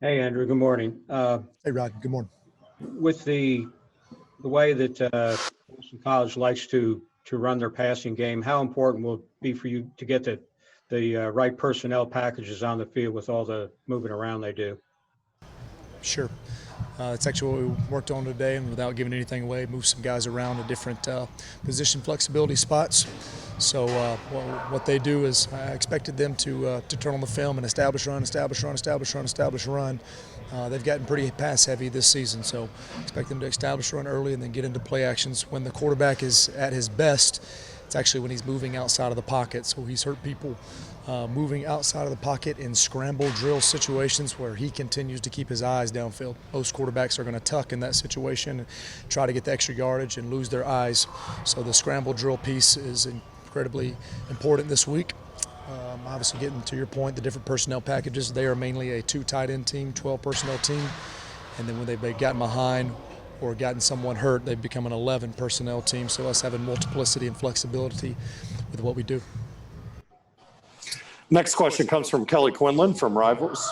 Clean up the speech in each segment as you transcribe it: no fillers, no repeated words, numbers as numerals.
Hey, Andrew. Good morning. Hey, Rod. Good morning. With the way that Boston College likes to run their passing game, how important will it be for you to get the right personnel packages on the field with all the moving around they do? Sure. It's actually what we worked on today, and without giving anything away, move some guys around to different position flexibility spots. So what they do is I expected them to turn on the film and establish run. They've gotten pretty pass heavy this season, so expect them to establish run early and then get into play actions. When the quarterback is at his best, it's actually when he's moving outside of the pocket. So he's hurt people moving outside of the pocket in scramble drill situations where he continues to keep his eyes downfield. Most quarterbacks are going to tuck in that situation and try to get the extra yardage and lose their eyes. So the scramble drill piece is incredibly important this week. Obviously, getting to your point, the different personnel packages, they are mainly a 2 tight end team, 12 personnel team. And then when they've gotten behind or gotten someone hurt, they've become an 11 personnel team. So us having multiplicity and flexibility with what we do. Next question comes from Kelly Quinlan from Rivals.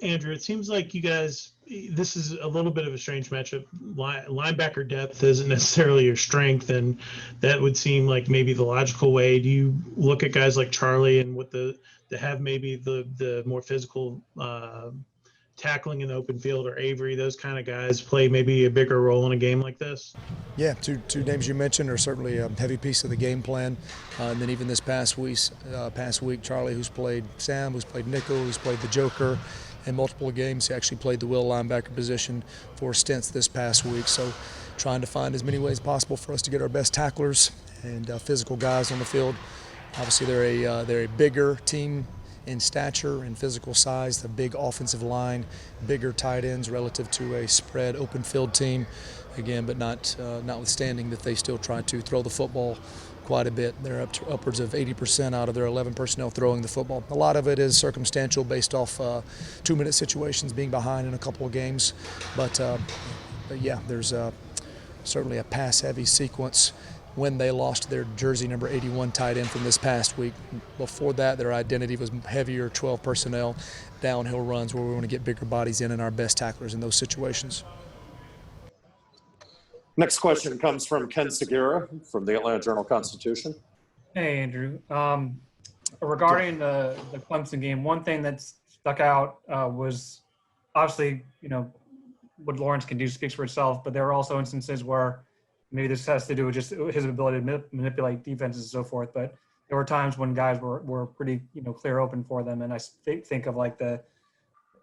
Andrew, it seems like you guys, this is a little bit of a strange matchup. Linebacker depth isn't necessarily your strength, and that would seem like maybe the logical way. Do you look at guys like Charlie and what to have maybe the more physical tackling in the open field, or Avery, those kind of guys play maybe a bigger role in a game like this? Yeah, two names you mentioned are certainly a heavy piece of the game plan. And then even this past week, Charlie, who's played Sam, who's played nickel, who's played the Joker in multiple games. He actually played the will linebacker position for stints this past week. So trying to find as many ways possible for us to get our best tacklers and physical guys on the field. Obviously, they're a bigger team in stature and physical size, the big offensive line, bigger tight ends relative to a spread open field team. Again, but notwithstanding that they still try to throw the football quite a bit. They're up to upwards of 80% out of their 11 personnel throwing the football. A lot of it is circumstantial based off 2-minute situations, being behind in a couple of games. But yeah, there's certainly a pass-heavy sequence when they lost their jersey number 81 tight end from this past week. Before that, their identity was heavier 12 personnel, downhill runs where we want to get bigger bodies in and our best tacklers in those situations. Next question comes from Ken Segura from the Atlanta Journal-Constitution. Hey, Andrew. Regarding the Clemson game, one thing that stuck out was obviously, what Lawrence can do speaks for itself, but there were also instances where maybe this has to do with just his ability to manipulate defenses and so forth. But there were times when guys were pretty, clear open for them. And I think of like the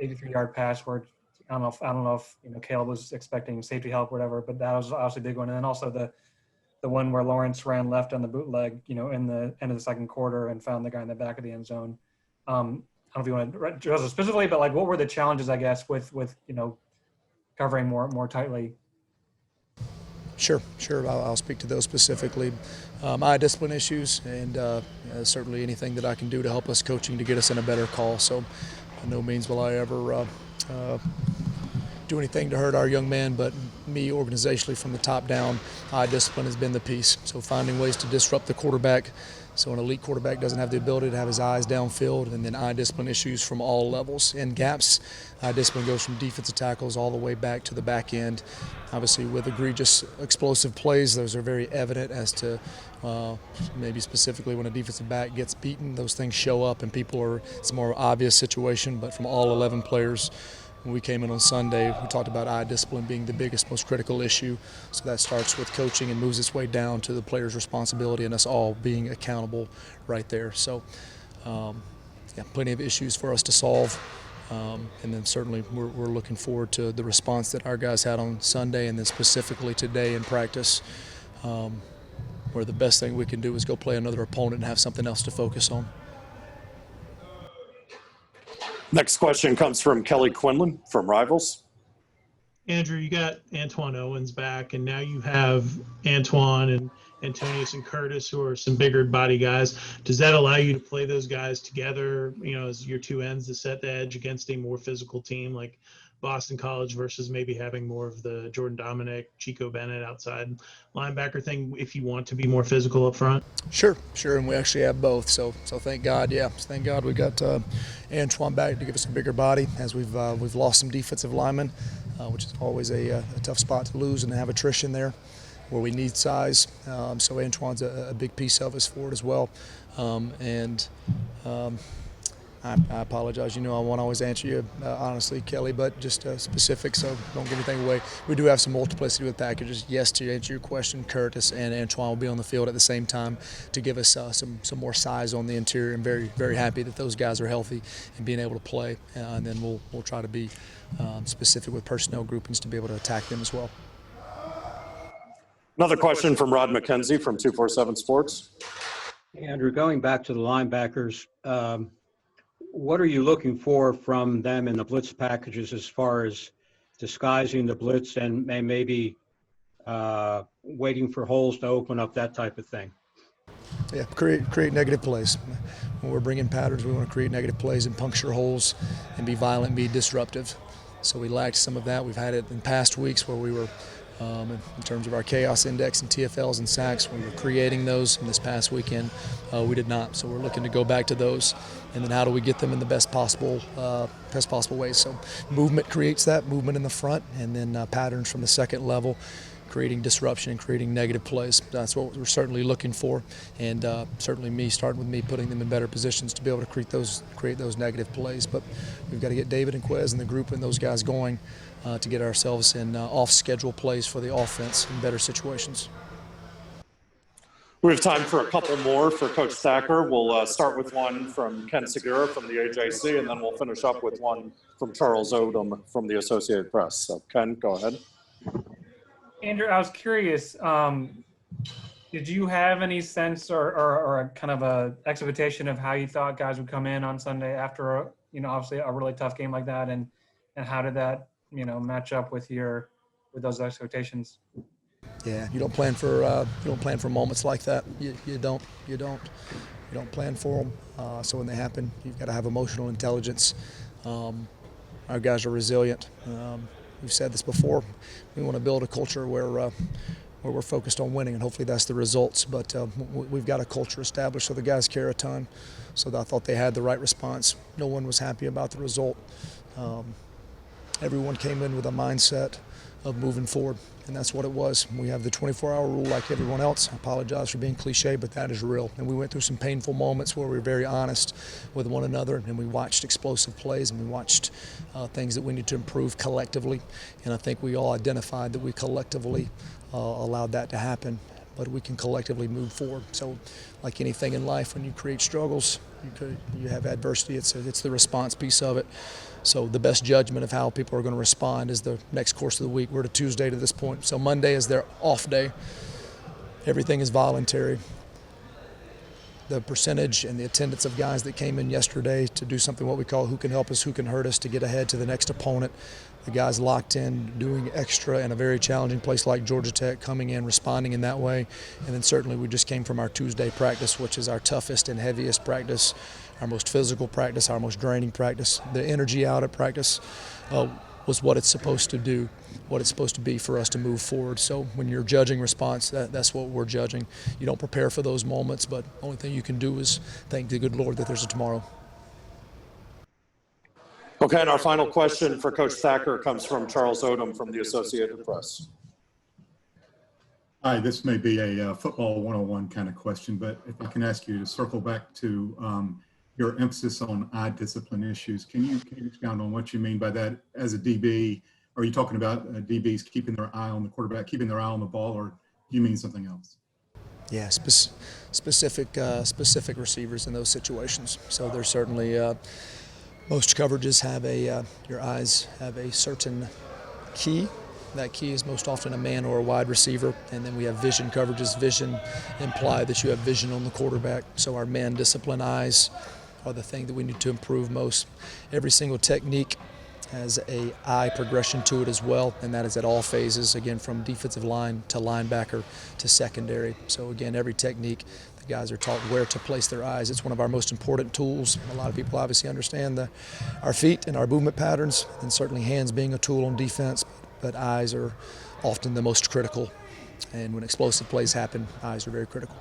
83-yard pass where I don't know if Caleb was expecting safety help or whatever, but that was obviously a big one. And then also the one where Lawrence ran left on the bootleg, in the end of the second quarter and found the guy in the back of the end zone. I don't know if you want to address it specifically, but like what were the challenges, I guess, with covering more tightly? Sure. I'll speak to those specifically. Eye discipline issues, and certainly anything that I can do to help us coaching to get us in a better call. So by no means will I ever do anything to hurt our young man, but me organizationally from the top down, eye discipline has been the piece. So finding ways to disrupt the quarterback so an elite quarterback doesn't have the ability to have his eyes downfield, and then eye discipline issues from all levels. In gaps, eye discipline goes from defensive tackles all the way back to the back end. Obviously with egregious explosive plays, those are very evident as to maybe specifically when a defensive back gets beaten, those things show up and it's a more obvious situation, but from all 11 players, when we came in on Sunday, we talked about eye discipline being the biggest, most critical issue. So that starts with coaching and moves its way down to the player's responsibility and us all being accountable right there. So, yeah, plenty of issues for us to solve. And then certainly we're looking forward to the response that our guys had on Sunday and then specifically today in practice, where the best thing we can do is go play another opponent and have something else to focus on. Next question comes from Kelly Quinlan from Rivals. Andrew, you got Antoine Owens back, and now you have Antoine and Antonius and Curtis, who are some bigger body guys. Does that allow you to play those guys together, as your two ends to set the edge against a more physical team like Boston College versus maybe having more of the Jordan Dominic, Chico Bennett outside linebacker thing if you want to be more physical up front? Sure, and we actually have both. So thank God, thank God we got Antoine back to give us a bigger body as we've lost some defensive linemen, which is always a tough spot to lose and to have attrition there where we need size. So Antoine's a big piece of us for it as well. I apologize. I won't always answer you honestly, Kelly, but just specific, so don't give anything away. We do have some multiplicity with packages. Yes, to answer your question, Curtis and Antoine will be on the field at the same time to give us some more size on the interior. I'm very, very happy that those guys are healthy and being able to play. And then we'll try to be specific with personnel groupings to be able to attack them as well. Another question from Rod McKenzie from 247 Sports. Andrew, going back to the linebackers, what are you looking for from them in the blitz packages as far as disguising the blitz and maybe waiting for holes to open up, that type of thing? Yeah, create negative plays. When we're bringing patterns, we want to create negative plays and puncture holes and be violent, be disruptive. So we lacked some of that. We've had it in past weeks where we were, in terms of our chaos index and TFLs and sacks, we were creating those. And this past weekend, we did not. So we're looking to go back to those. And then how do we get them in the best possible ways? So movement creates that, movement in the front, and then patterns from the second level, creating disruption and creating negative plays. That's what we're certainly looking for, and certainly starting with me, putting them in better positions to be able to create those negative plays. But we've got to get David and Quez and the group and those guys going to get ourselves in off-schedule plays for the offense in better situations. We have time for a couple more for Coach Thacker. We'll start with one from Ken Segura from the AJC, and then we'll finish up with one from Charles Odom from the Associated Press. So, Ken, go ahead. Andrew, I was curious, did you have any sense or a kind of a expectation of how you thought guys would come in on Sunday after, obviously a really tough game like that, and how did that, match up with those expectations? Yeah, you don't plan for moments like that. You don't plan for them. So when they happen, you've got to have emotional intelligence. Our guys are resilient. We've said this before. We want to build a culture where we're focused on winning, and hopefully that's the results. But we've got a culture established, so the guys care a ton. So I thought they had the right response. No one was happy about the result. Everyone came in with a mindset of moving forward, and that's what it was. We have the 24-hour rule like everyone else. I apologize for being cliche, but that is real. And we went through some painful moments where we were very honest with one another, and we watched explosive plays, and we watched things that we need to improve collectively. And I think we all identified that we collectively allowed that to happen, but we can collectively move forward. So like anything in life, when you create struggles, you have adversity, it's the response piece of it. So the best judgment of how people are going to respond is the next course of the week. We're to Tuesday to this point. So Monday is their off day. Everything is voluntary. The percentage and the attendance of guys that came in yesterday to do something what we call who can help us, who can hurt us, to get ahead to the next opponent. The guys locked in, doing extra in a very challenging place like Georgia Tech, coming in, responding in that way. And then certainly we just came from our Tuesday practice, which is our toughest and heaviest practice, our most physical practice, our most draining practice. The energy out at practice was what it's supposed to do, what it's supposed to be for us to move forward. So when you're judging response, that's what we're judging. You don't prepare for those moments, but the only thing you can do is thank the good Lord that there's a tomorrow. Okay, and our final question for Coach Thacker comes from Charles Odom from the Associated Press. Hi, this may be a football 101 kind of question, but if I can ask you to circle back to your emphasis on eye discipline issues, can you expound on what you mean by that as a DB? Are you talking about DBs keeping their eye on the quarterback, keeping their eye on the ball, or do you mean something else? Yeah, specific receivers in those situations. So there's certainly most coverages have your eyes have a certain key. That key is most often a man or a wide receiver, and then we have vision coverages. Vision imply that you have vision on the quarterback. So our man discipline eyes are the thing that we need to improve most. Every single technique has a eye progression to it as well, and that is at all phases, again, from defensive line to linebacker to secondary. So again, every technique, The guys are taught where to place their eyes. It's one of our most important tools. A lot of people obviously understand our feet and our movement patterns, and certainly hands being a tool on defense, but eyes are often the most critical. And when explosive plays happen, eyes are very critical.